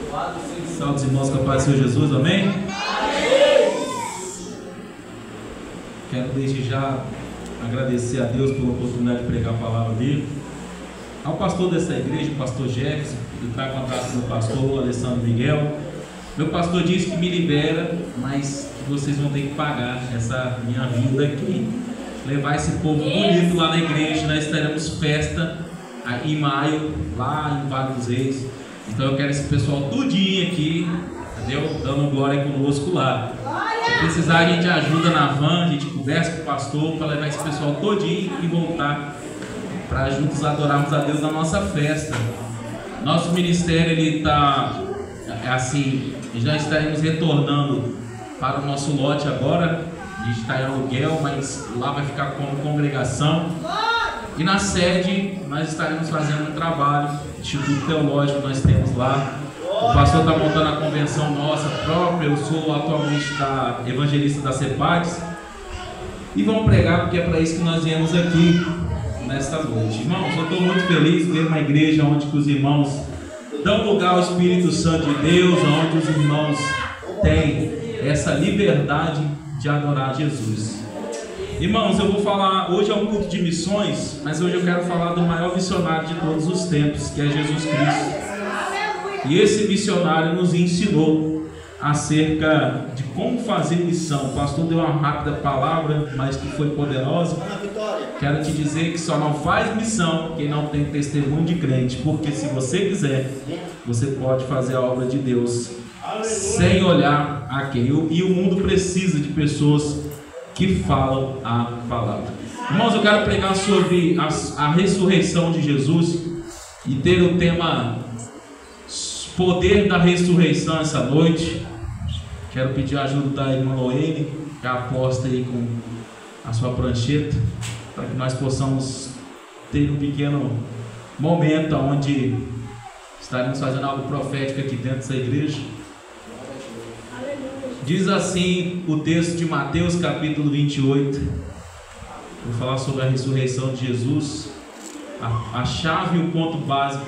Salve os irmãos com a paz do Senhor Jesus, amém? Quero desde já agradecer a Deus pela oportunidade de pregar a palavra dele. Ao pastor dessa igreja, o pastor Jefferson, ele está com a taça do pastor Alessandro Miguel. Meu pastor disse que me libera, mas que vocês vão ter que pagar essa minha vinda aqui. Levar esse povo bonito lá na igreja. Nós teremos festa em maio, lá em Vale dos Reis. Então eu quero esse pessoal tudinho aqui, entendeu? Dando glória conosco lá. Se precisar, a gente ajuda na van, a gente conversa com o pastor para levar esse pessoal todinho e voltar para juntos adorarmos a Deus na nossa festa. Nosso ministério, ele está assim, já estaremos retornando para o nosso lote agora. A gente está em aluguel, mas lá vai ficar como congregação. E na sede nós estaremos fazendo um trabalho, Instituto Teológico nós temos lá. O pastor está montando a convenção nossa própria. Eu sou atualmente evangelista da CEPADS. E vamos pregar, porque é para isso que nós viemos aqui nesta noite. Irmãos, eu estou muito feliz de ver uma igreja onde os irmãos dão lugar ao Espírito Santo de Deus, onde os irmãos têm essa liberdade de adorar Jesus. Irmãos, eu vou falar, hoje é um culto de missões, mas hoje eu quero falar do maior missionário de todos os tempos, que é Jesus Cristo. E esse missionário nos ensinou acerca de como fazer missão. O pastor deu uma rápida palavra, mas que foi poderosa. Quero te dizer que só não faz missão quem não tem testemunho de crente, porque se você quiser, você pode fazer a obra de Deus sem olhar a quem. E o mundo precisa de pessoas que falam a palavra. Irmãos, eu quero pregar sobre a ressurreição de Jesus e ter o tema poder da ressurreição essa noite. Quero pedir a ajuda da irmã Loene, que aposta aí com a sua prancheta, para que nós possamos ter um pequeno momento onde estaremos fazendo algo profético aqui dentro dessa igreja. Diz assim o texto de Mateus capítulo 28. Vou falar sobre a ressurreição de Jesus, a chave e o ponto básico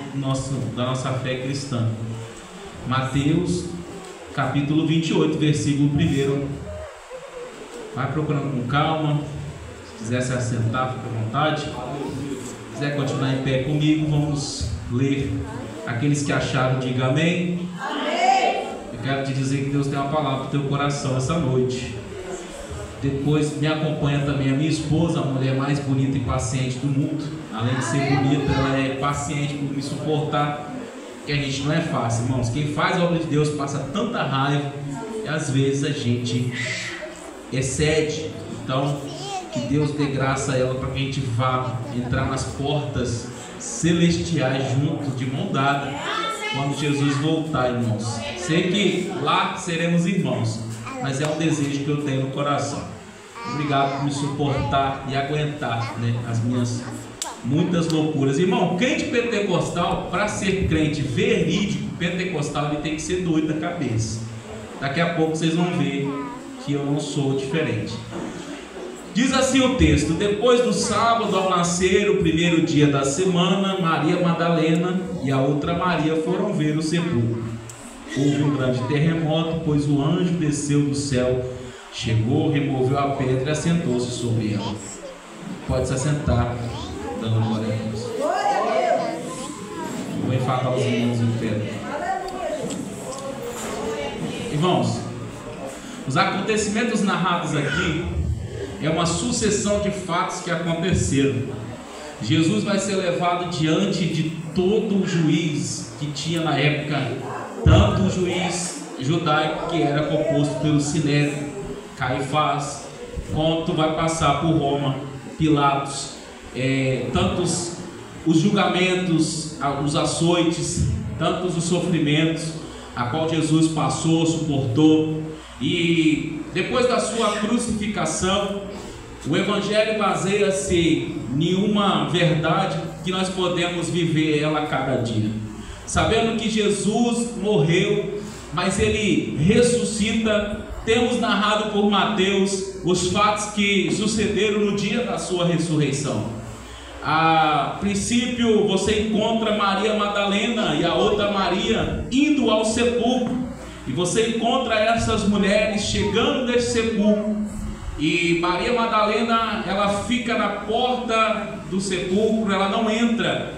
da nossa fé cristã. Mateus capítulo 28, versículo 1. Vai procurando com calma. Se quiser se assentar, fica à vontade. Se quiser continuar em pé comigo, vamos ler. Aqueles que acharam, diga amém. Eu quero te dizer que Deus tem uma palavra para o teu coração essa noite. Depois me acompanha também a minha esposa, a mulher mais bonita e paciente do mundo. Além de ser bonita, ela é paciente por me suportar. Que a gente não é fácil, irmãos. Quem faz a obra de Deus passa tanta raiva e às vezes a gente excede. Então, que Deus dê graça a ela para que a gente vá entrar nas portas celestiais juntos, de mão dada, quando Jesus voltar, irmãos. Sei que lá seremos irmãos, mas é um desejo que eu tenho no coração. Obrigado por me suportar e aguentar, né, as minhas muitas loucuras. Irmão, crente pentecostal, para ser crente verídico pentecostal, ele tem que ser doido da cabeça. Daqui a pouco vocês vão ver que eu não sou diferente. Diz assim o texto: depois do sábado, ao nascer o primeiro dia da semana, Maria Madalena e a outra Maria foram ver o sepulcro. Houve um grande terremoto, pois o anjo desceu do céu, chegou, removeu a pedra e assentou-se sobre ela. Pode se assentar, dando glória a Deus. Vou enfatar os irmãos em pé. Irmãos, os acontecimentos narrados aqui é uma sucessão de fatos que aconteceram. Jesus vai ser levado diante de todo o juiz que tinha na época, tanto o juiz judaico, que era composto pelo Sinédrio, Caifás, quanto vai passar por Roma, Pilatos. Tantos os julgamentos, os açoites, tantos os sofrimentos a qual Jesus passou, suportou. E depois da sua crucificação, o Evangelho baseia-se em uma verdade que nós podemos viver ela a cada dia, sabendo que Jesus morreu, mas ele ressuscita. Temos narrado por Mateus os fatos que sucederam no dia da sua ressurreição. A princípio você encontra Maria Madalena e a outra Maria indo ao sepulcro, e você encontra essas mulheres chegando nesse sepulcro, e Maria Madalena, ela fica na porta do sepulcro, ela não entra,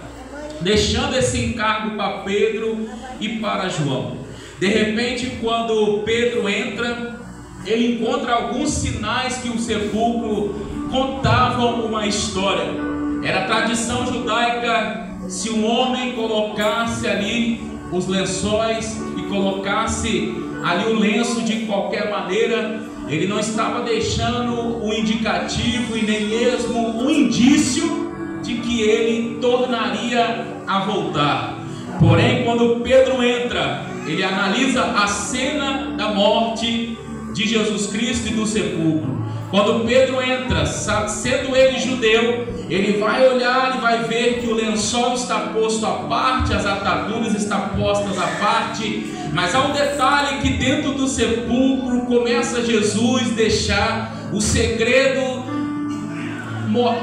deixando esse encargo para Pedro e para João. De repente, quando Pedro entra, ele encontra alguns sinais que o sepulcro contavam uma história. Era tradição judaica, se um homem colocasse ali os lençóis e colocasse ali o lenço de qualquer maneira, ele não estava deixando um indicativo e nem mesmo um indício de que ele tornaria a voltar. Porém, quando Pedro entra, ele analisa a cena da morte de Jesus Cristo e do sepulcro. Quando Pedro entra, sendo ele judeu, ele vai olhar e vai ver que o lençol está posto à parte, as ataduras estão postas à parte, mas há um detalhe que dentro do sepulcro começa Jesus deixar o segredo,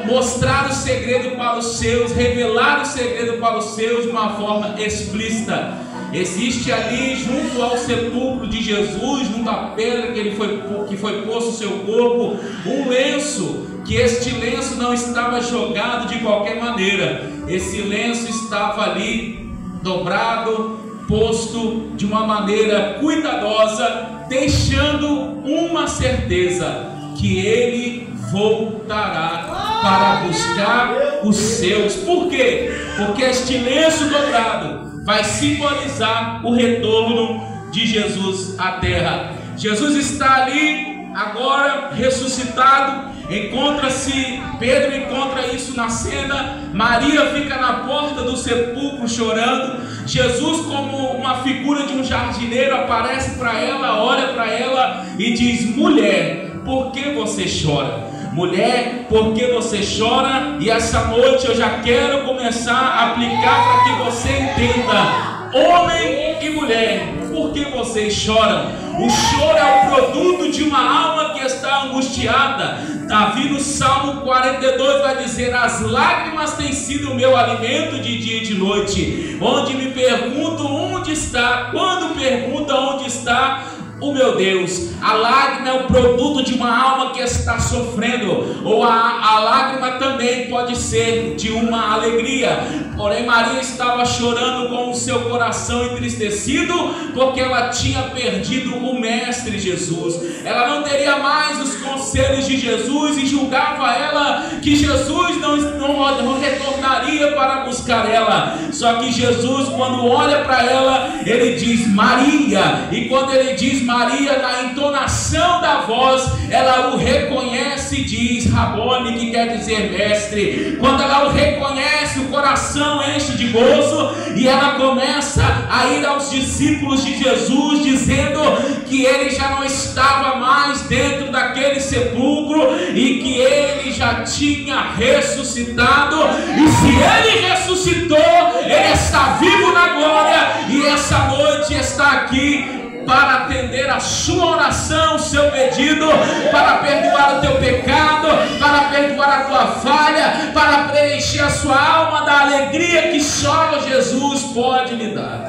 mostrar o segredo para os seus, revelar o segredo para os seus de uma forma explícita. Existe ali, junto ao sepulcro de Jesus, junto à pedra que foi posto o seu corpo, um lenço, que este lenço não estava jogado de qualquer maneira. Esse lenço estava ali dobrado, posto de uma maneira cuidadosa, deixando uma certeza: que ele voltará para buscar os seus. Por quê? Porque este lenço dobrado vai simbolizar o retorno de Jesus à terra. Jesus está ali agora ressuscitado, encontra-se, Pedro encontra isso na cena, Maria fica na porta do sepulcro chorando, Jesus, como uma figura de um jardineiro, aparece para ela, olha para ela e diz: mulher, por que você chora? Mulher, por que você chora? E essa noite eu já quero começar a aplicar para que você entenda: homem e mulher, por que vocês choram? O choro é o produto de uma alma que está angustiada. Davi no Salmo 42 vai dizer: as lágrimas têm sido o meu alimento de dia e de noite, onde me pergunto onde está, quando pergunta onde está o meu Deus. A lágrima é o produto de uma alma que está sofrendo, ou a lágrima também pode ser de uma alegria. Porém, Maria estava chorando com o seu coração entristecido, porque ela tinha perdido o Mestre Jesus. Ela não teria mais os conselhos de Jesus, e julgava ela que Jesus não retornaria para buscar ela. Só que Jesus, quando olha para ela, ele diz Maria, e quando ele diz Maria, na entonação da voz, ela o reconhece e diz Rabone, que quer dizer mestre. Quando ela o reconhece, o coração enche de gozo, e ela começa a ir aos discípulos de Jesus, dizendo que ele já não estava mais dentro daquele sepulcro, e que ele já tinha ressuscitado, e se ele ressuscitou, ele está vivo na glória, e essa noite está aqui para atender a sua oração, o seu pedido, para perdoar o teu pecado, para perdoar a tua falha, para preencher a sua alma da alegria que só Jesus pode lhe dar.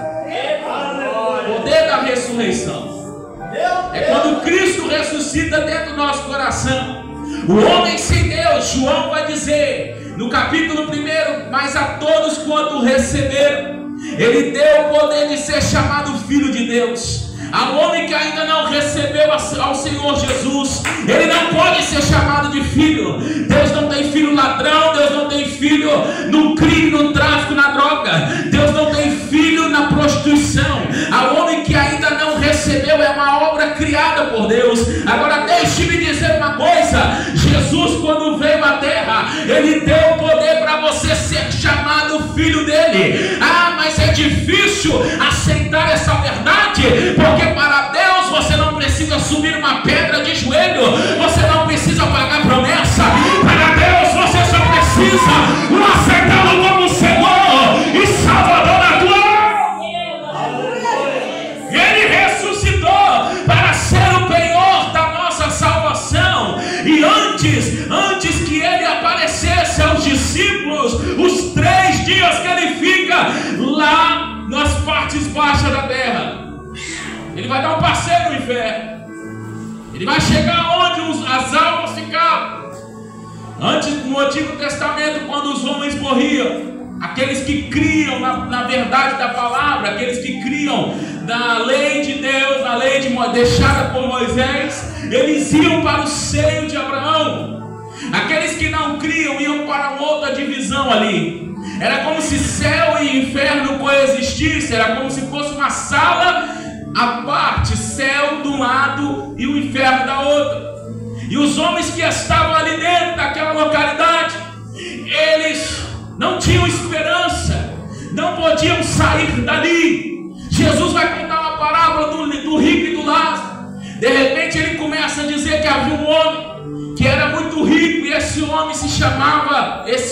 O poder da ressurreição é quando Cristo ressuscita dentro do nosso coração. O homem sem Deus, João vai dizer no capítulo 1: mas a todos quanto receberam, ele deu o poder de ser chamado filho de Deus. Ao homem que ainda não recebeu ao Senhor Jesus, ele não pode ser chamado de filho. Deus não tem filho ladrão, Deus não tem filho no crime, no tráfico, na droga. Deus não tem filho na prostituição. Ao homem que ainda não recebeu, é uma obra criada por Deus. Agora deixe-me dizer uma coisa: Jesus, quando veio à terra, ele deu o poder para você ser chamado filho dele. Ah, mas é difícil aceitar essa verdade, porque para Deus você não precisa subir uma pedra de joelho, você não precisa pagar promessa. Para Deus você só precisa aceitá-lo como Senhor e Salvador da tua. Ele ressuscitou para ser o penhor da nossa salvação. E antes que ele aparecesse aos discípulos, lá nas partes baixas da terra. Ele vai dar um passeio no inferno. Ele vai chegar onde as almas ficavam. Antes, no Antigo Testamento, quando os homens morriam, aqueles que criam na verdade da palavra, aqueles que criam na lei de Deus, na lei deixada por Moisés, eles iam para o seio de Abraão. Aqueles que não criam iam para outra divisão ali. Era como se céu e inferno coexistissem. Era como se fosse uma sala à parte, céu de um lado e o inferno da outra. E os homens que estavam ali dentro daquela localidade, eles não tinham esperança, não podiam sair dali. Jesus vai contar uma parábola do rico e do Lázaro. De repente ele começa a dizer que havia um homem que era muito rico, e esse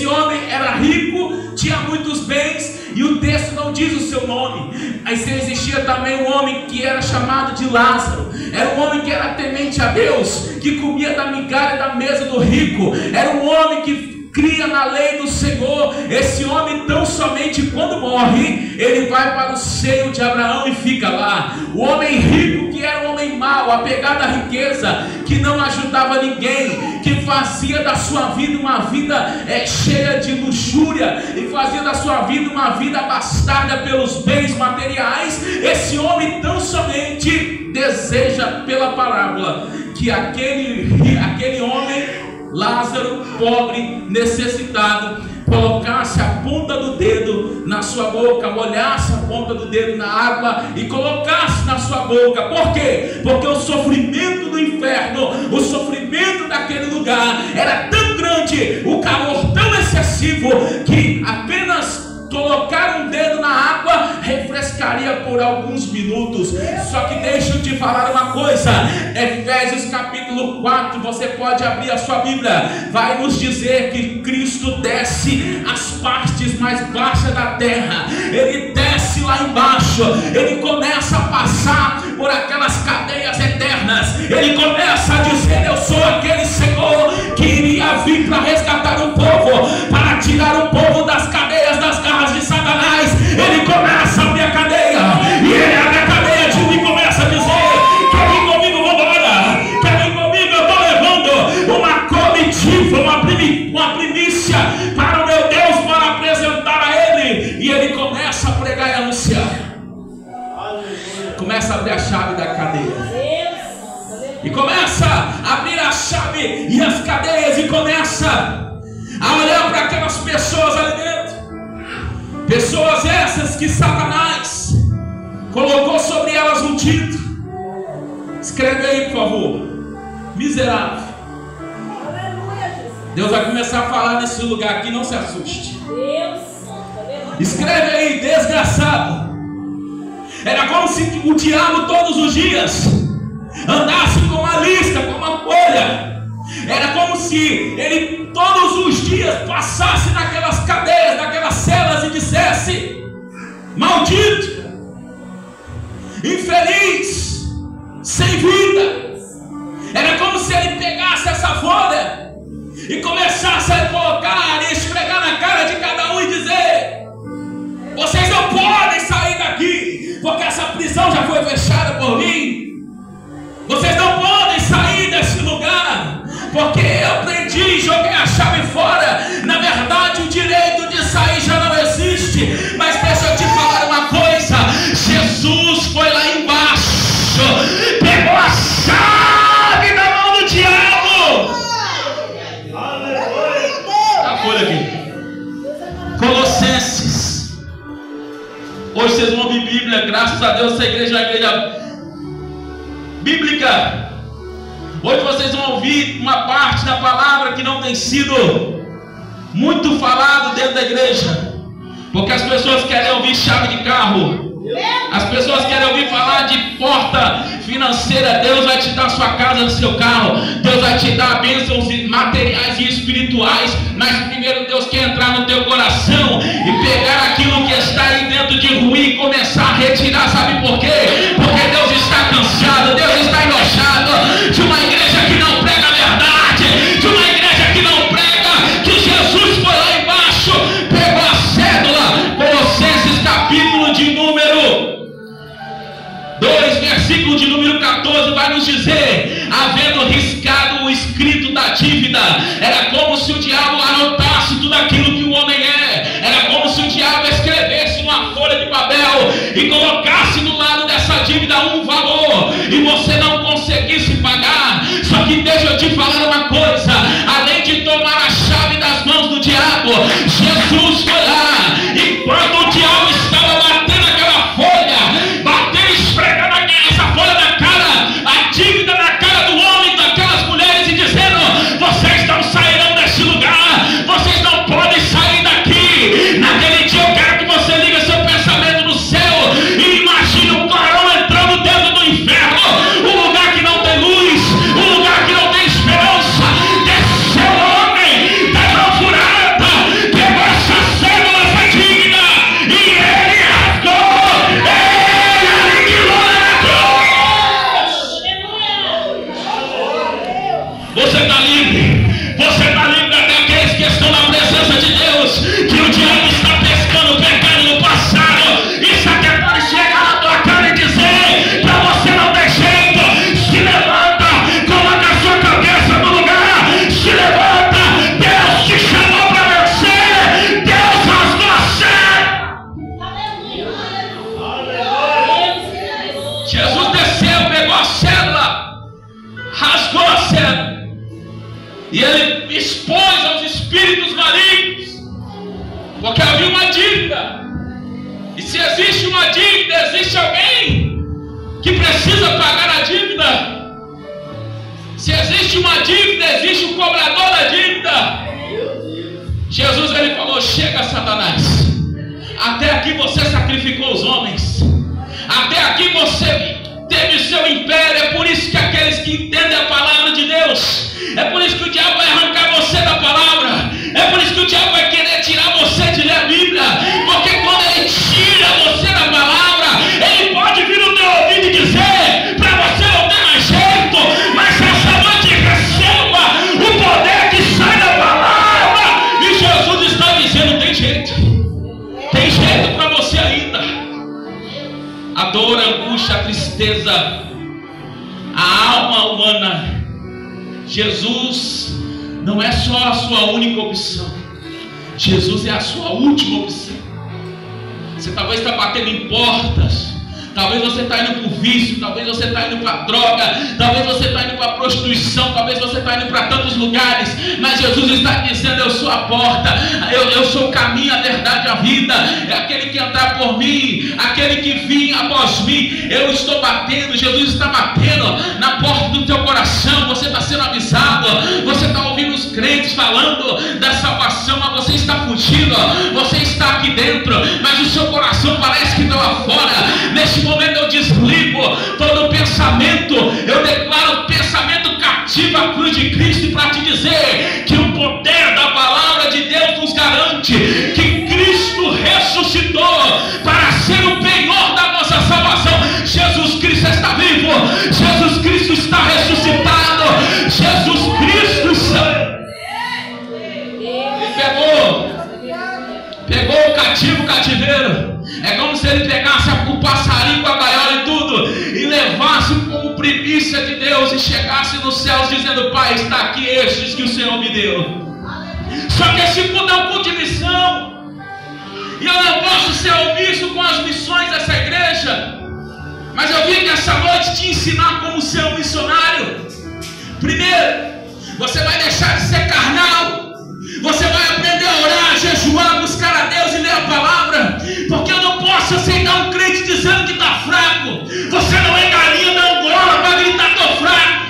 homem era rico, tinha muitos bens, e o texto não diz o seu nome. Mas existia também um homem que era chamado de Lázaro. Era um homem que era temente a Deus, que comia da migalha da mesa do rico. Era um homem que cria na lei do Senhor. Esse homem, tão somente quando morre, ele vai para o seio de Abraão e fica lá. O homem rico, que era um homem mau, apegado à riqueza, que não ajudava ninguém, que fazia da sua vida uma vida cheia de luxúria, e fazia da sua vida uma vida abastada pelos bens materiais. Esse homem tão somente deseja, pela parábola, que aquele homem, Lázaro, pobre, necessitado, colocasse a ponta do dedo na sua boca, molhasse a ponta do dedo na água e colocasse na sua boca. Por quê? Porque o sofrimento do inferno, o sofrimento daquele lugar era tão grande, o calor tão excessivo, que apenas colocar um dedo na água refrescaria por alguns minutos. Só que deixa eu te falar uma coisa. Efésios capítulo 4, você pode abrir a sua Bíblia, vai nos dizer que Cristo desce às partes mais baixas da terra. Ele desce lá embaixo, ele começa a passar por aquelas cadeias eternas. Ele começa a dizer: eu sou aquele Senhor que iria vir para resgatar o povo, para tirar o povo das cadeias, das garras de Satanás. Ele começa a abrir a cadeia, e ele abre a cadeia e começa a dizer: quer vir comigo, vamos embora, quer vir comigo, eu estou levando uma comitiva, uma primícia para o meu Deus, para apresentar a ele. E ele começa a pregar e anunciar, começa a abrir a chave da cadeia, e começa a abrir a chave e as cadeias, e começa a olhar para aquelas pessoas ali dentro. Pessoas essas que Satanás colocou sobre elas um título. Escreve aí, por favor: miserável. Deus vai começar a falar nesse lugar aqui, não se assuste. Escreve aí: desgraçado. Era como se o diabo todos os dias andasse com uma lista, com uma folha. Era como se ele todos os dias passasse naquelas cadeias, naquelas celas, e dissesse: maldito, infeliz, sem vida. Era como se ele pegasse essa folha e começasse a colocar e esfregar na cara de cada um e dizer: vocês não podem sair daqui, porque essa prisão já foi fechada por mim. Vocês não podem sair desse lugar, porque eu prendi e joguei a chave fora. Na verdade, o direito de sair já não existe. Mas deixa eu te falar uma coisa: Jesus foi lá embaixo, pegou a chave na mão do diabo. Tá folha aqui, Colossenses. Hoje vocês vão ouvir Bíblia, graças a Deus. Essa igreja é uma igreja bíblica. Hoje vocês vão ouvir uma parte da palavra que não tem sido muito falado dentro da igreja, porque as pessoas querem ouvir chave de carro, as pessoas querem ouvir falar de porta financeira. Deus vai te dar sua casa, do seu carro, Deus vai te dar bênçãos materiais e espirituais. Mas primeiro Deus quer entrar no teu coração e pegar aquilo que está aí dentro de ruim e começar a retirar. Sabe por quê? Porque Deus está cansado, Deus está enojado de uma igreja que não prega a verdade, de uma igreja que não prega que Jesus foi lá embaixo, pegou a cédula. Colossenses capítulo versículo de número 14 vai nos dizer: havendo riscado o escrito da dívida, era como se o diabo anotasse tudo aquilo que o homem é, era como se o diabo escrevesse numa folha de papel e colocasse do lado dessa dívida um valor, e você não conseguisse pagar. Só que deixa eu te falar uma coisa: além de tomar a chave das mãos do diabo, Jesus foi lá, e quando o diabo estava batendo aquela folha, batendo, esfregando essa folha na cara, a dívida na cara do homem, daquelas mulheres, e dizendo: vocês não sairão desse lugar, vocês não podem sair daqui. Naquele dia eu quero que você ligue seu pensamento no céu e imagine o clarão entrando dentro do inferno, um lugar que não tem luz, um lugar que não tem esperança. Desceu o homem da mão furada, pegou essa cédula, essa dívida, e ele rasgou, ele aniquilou na cruz. Você está livre, você está livre até aqueles que estão na presença de Deus, que o diabo está pescando pecado no passado. Isso aqui é para chegar na tua cara e dizer para você: não tem jeito, se levanta, coloca a sua cabeça no lugar, se levanta, Deus te chamou para vencer, Deus rasgou a cédula. Jesus desceu, pegou a cédula, rasgou a cédula, e ele expôs aos espíritos malignos, porque havia uma dívida. E se existe uma dívida, existe alguém que precisa pagar a dívida. Se existe uma dívida, existe um cobrador da dívida. Jesus, ele falou: chega, Satanás, até aqui você sacrificou os homens, até aqui você teve seu império. É por isso que aqueles que entendem a palavra de Deus, é por isso que o diabo vai arrancar você da palavra, é por isso que o diabo vai querer tirar você de ler a Bíblia, porque quando ele tira você da palavra, ele pode vir no teu ouvido e dizer para você: não tem mais jeito, mas essa noite receba o poder que sai da palavra. E Jesus está dizendo: tem jeito para você ainda. A dor, a angústia, a tristeza, a alma humana, Jesus não é só a sua única opção, Jesus é a sua última opção. Você talvez está batendo em portas, talvez você está indo para o vício, talvez você está indo para a droga, talvez você está indo para a prostituição, talvez você está indo para tantos lugares, mas Jesus está dizendo: eu sou a porta, eu sou o caminho, a verdade e a vida. É aquele que entrar por mim, aquele que vir após mim, eu estou batendo. Jesus está batendo na porta do teu coração. Você está sendo avisado, você está ouvindo os crentes falando da salvação, mas você está fugindo, você está aqui dentro, mas o seu coração parece que está lá fora. Neste momento eu desligo todo pensamento, eu declaro pensamento cativo à cruz de Cristo, para te dizer que o poder da palavra de Deus nos garante que Cristo ressuscitou para ser o penhor da nossa salvação. Jesus Cristo está vivo, Jesus Cristo está ressuscitado, Jesus Cristo está... Pegou o cativo, o cativeiro. É como se ele pegasse o passarinho com a gaiola e tudo, e levasse como primícia de Deus, e chegasse nos céus dizendo: Pai, está aqui estes que o Senhor me deu. Só que esse culto é um culto de missão, e eu não posso ser omisso com as missões dessa igreja, mas eu vim essa noite te ensinar como ser um missionário. Primeiro, você vai deixar de ser carnal, você vai aprender a orar, a jejuar, buscar a Deus e ler a palavra, porque eu não posso aceitar um crente dizendo que está fraco. Você não é galinha da Angola para gritar: estou fraco.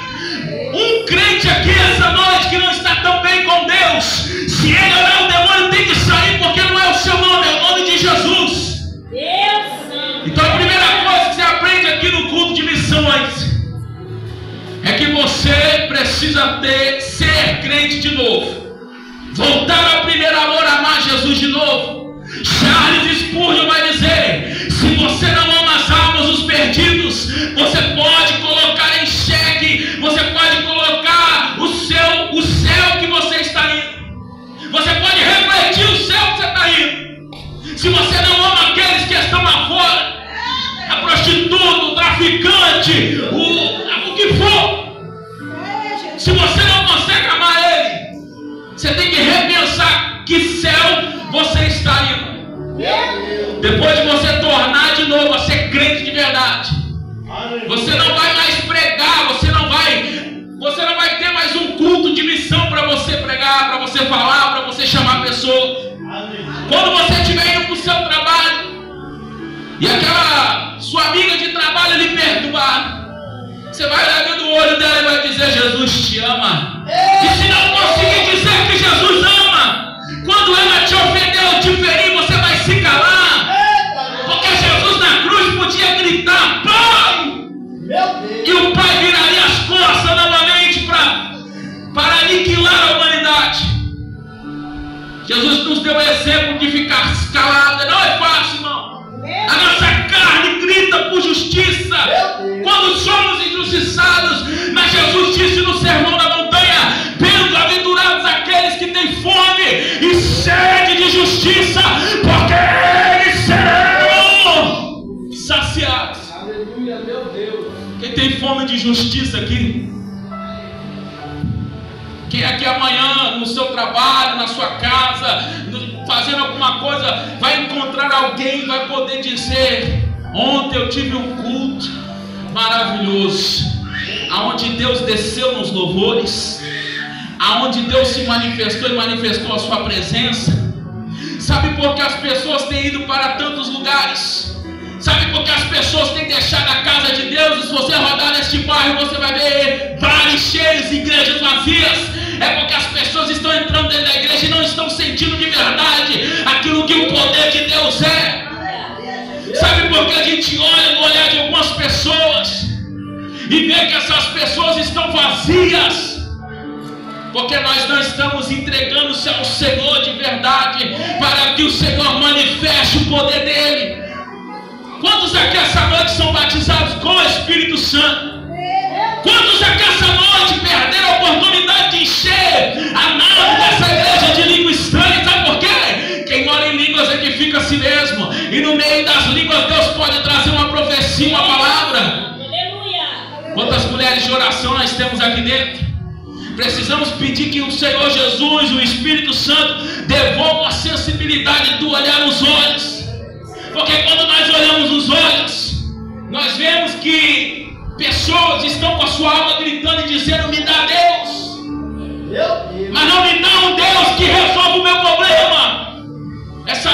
Um crente aqui essa noite que não está tão bem com Deus, se ele orar, o demônio tem que sair, porque não é o seu nome, é o nome de Jesus. Então a primeira coisa que você aprende aqui no culto de missões é que você precisa ser crente de novo, voltar ao primeiro amor, amar Jesus de novo. Charles Spurgeon vai dizer: se você não ama as almas, os perdidos, você pode colocar em xeque, você pode colocar o céu que você está indo, você pode refletir o céu que você está indo. Se você não ama aqueles que estão lá fora, a prostituta, o traficante, faculdade, o que for. Se você não consegue amar Ele, você tem que repensar que céu você está indo. Depois de você tornar de novo a ser crente de verdade, você não vai mais pregar, você não vai ter mais um culto de missão para você pregar, para você falar, para você chamar pessoas. Quando você estiver indo para o seu trabalho e aquela sua amiga de trabalho lhe perturbar, você vai olhar dentro do olho dela e vai dizer: Jesus te ama. E se não conseguir dizer que Jesus ama, quando ela te ofender ou te ferir, você vai se calar. Porque Jesus na cruz podia gritar: Pai! E o Pai viraria as costas novamente para aniquilar a humanidade. Jesus nos deu o exemplo de ficar calado. Não é fácil, irmão. A nossa carne grita por justiça quando somos injustiçados. Mas Jesus disse no Sermão da Montanha: bem-aventurados aqueles que têm fome e sede de justiça, porque eles serão saciados. Aleluia, meu Deus. Quem tem fome de justiça aqui? Quem aqui amanhã no seu trabalho, na sua casa, fazendo alguma coisa, vai encontrar alguém, vai poder dizer: ontem eu tive um culto maravilhoso, aonde Deus desceu nos louvores, aonde Deus se manifestou e manifestou a sua presença. Sabe por que as pessoas têm ido para tantos lugares? Sabe por que as pessoas têm deixado a casa de Deus? E se você rodar neste bairro, você vai ver bares cheios, igrejas vazias. É porque as pessoas estão entrando dentro da igreja e não estão sentindo de verdade aquilo que o poder de Deus é. Sabe por que a gente olha no olhar de algumas pessoas e vê que essas pessoas estão vazias? Porque nós não estamos entregando-se ao Senhor de verdade, para que o Senhor manifeste o poder dele. Quantos aqui essa noite são batizados com o Espírito Santo? Quantos aqui essa noite perderam a oportunidade de encher a nave dessa igreja de língua estranha? Sabe por quê? Quem ora em línguas edifica a si mesmo, e no meio das línguas Deus pode trazer uma profecia, uma palavra. Quantas mulheres de oração nós temos aqui dentro? Precisamos pedir que o Senhor Jesus, o Espírito Santo, devolva a sensibilidade do olhar nos olhos. Porque quando nós olhamos nos olhos, nós vemos que pessoas estão com a sua alma gritando e dizendo: me dá Deus, mas não me dá um Deus que resolva o meu problema. Essa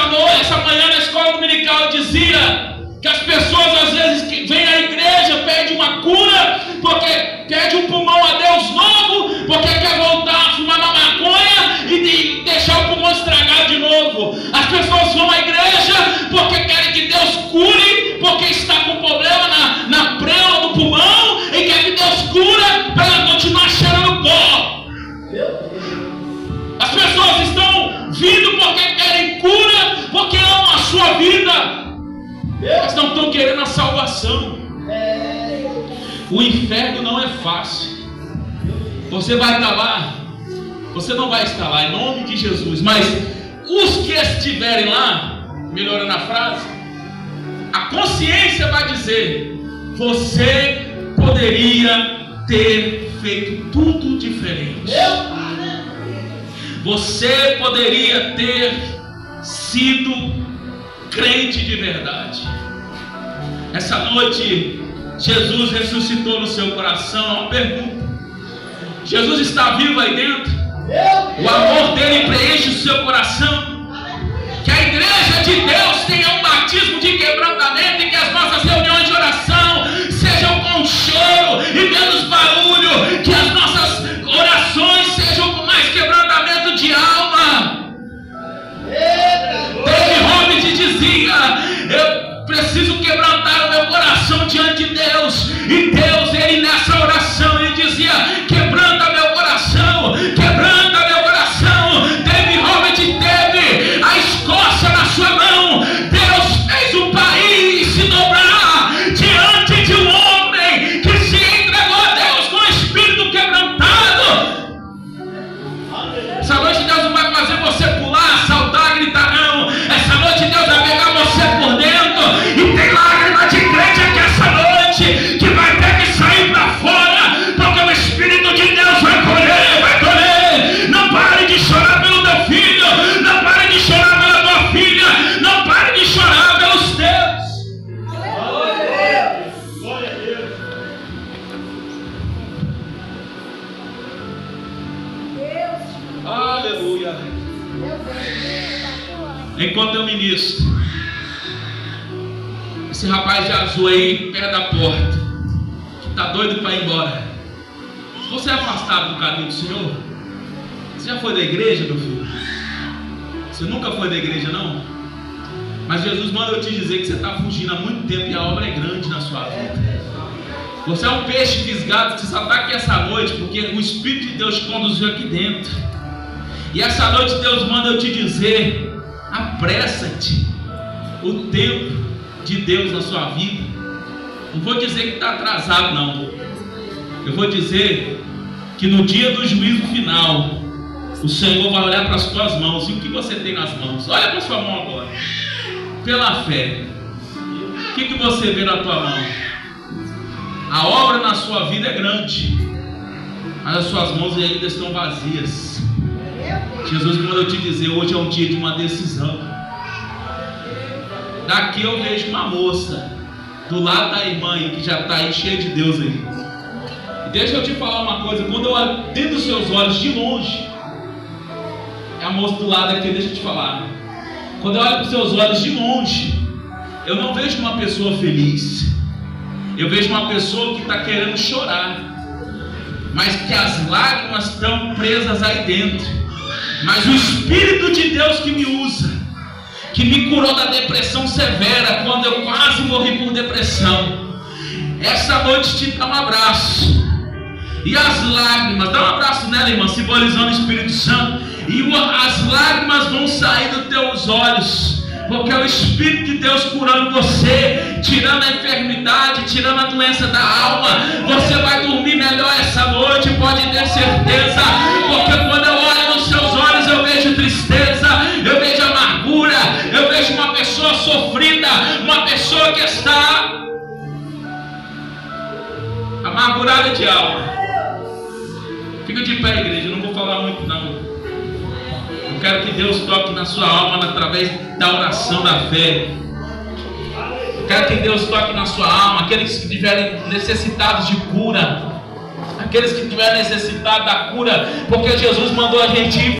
manhã na escola dominical eu dizia que as pessoas às vezes vêm à igreja, pedem uma cura, porque pede um pulmão a Deus novo, porque quer voltar a fumar uma maconha e deixar o pulmão estragado de novo. As pessoas vão à igreja porque querem que Deus cure, porque está com problema na prela do pulmão, e quer que Deus cura para ela continuar cheirando pó. As pessoas estão vindo porque querem cura, porque amam a sua vida, mas não estão querendo a salvação. O inferno não é fácil. Você vai estar lá, você não vai estar lá, em nome de Jesus. Mas os que estiverem lá, melhorando a frase, a consciência vai dizer: você poderia ter feito tudo diferente. Você poderia ter sido crente de verdade. Essa noite Jesus ressuscitou no seu coração. Uma pergunta: Jesus está vivo aí dentro? O amor dele preenche o seu coração? Que a igreja de Deus tenha um batismo de quebrantamento, e que as nossas reuniões de oração sejam com choro e menos barulho, que as nossas orações sejam com mais quebrantamento de alma. David Hobbit dizia: eu preciso quebrantar o meu coração diante de Deus. E Deus, ele nessa oração, ele dizia: quebranta meu coração, quebranta meu coração. David Hobbit teve a Escócia na sua mão. Deus fez o país se dobrar diante de um homem que se entregou a Deus com o espírito quebrantado. Essa noite Deus não vai fazer você pular, saltar, gritar, não. Essa noite Deus vai pegar você por dentro. E tem lágrima de crente aqui essa noite que vai pegar enquanto eu ministro, esse rapaz de azul aí, perto da porta, que está doido para ir embora. Se você é afastado do caminho do Senhor, você já foi da igreja, meu filho? Você nunca foi da igreja, não? Mas Jesus manda eu te dizer que você está fugindo há muito tempo e a obra é grande na sua vida. Você é um peixe fisgado que só está aqui essa noite porque o Espírito de Deus te conduziu aqui dentro. E essa noite Deus manda eu te dizer: apressa-te. O tempo de Deus na sua vida, não vou dizer que está atrasado, não. Eu vou dizer que no dia do juízo final, o Senhor vai olhar para as tuas mãos. E o que você tem nas mãos? Olha para a sua mão agora. Pela fé, o que você vê na tua mão? A obra na sua vida é grande, mas as suas mãos ainda estão vazias. Jesus mandou te dizer: hoje é um dia de uma decisão. Daqui eu vejo uma moça do lado da irmã aí, que já está aí cheia de Deus aí. E deixa eu te falar uma coisa: quando eu olho dentro dos seus olhos de longe, é a moça do lado aqui, deixa eu te falar. Quando eu olho para os seus olhos de longe, eu não vejo uma pessoa feliz. Eu vejo uma pessoa que está querendo chorar, mas que as lágrimas estão presas aí dentro. Mas o Espírito de Deus que me usa, que me curou da depressão severa, quando eu quase morri por depressão, essa noite te dá um abraço. E as lágrimas, dá um abraço nela, irmã, simbolizando o Espírito Santo. E as lágrimas vão sair dos teus olhos, porque é o Espírito de Deus curando você, tirando a enfermidade, tirando a doença da alma. Você vai dormir melhor essa noite, pode ter certeza, porque quando eu olho nos seus olhos, eu vejo tristeza, eu vejo amargura, eu vejo uma pessoa sofrida, uma pessoa que está amargurada de alma. Fica de pé, igreja, eu não vou falar muito não. Eu quero que Deus toque na sua alma através da oração da fé. Eu quero que Deus toque na sua alma, aqueles que estiverem necessitados de cura, aqueles que estiverem necessitados da cura, porque Jesus mandou a gente ir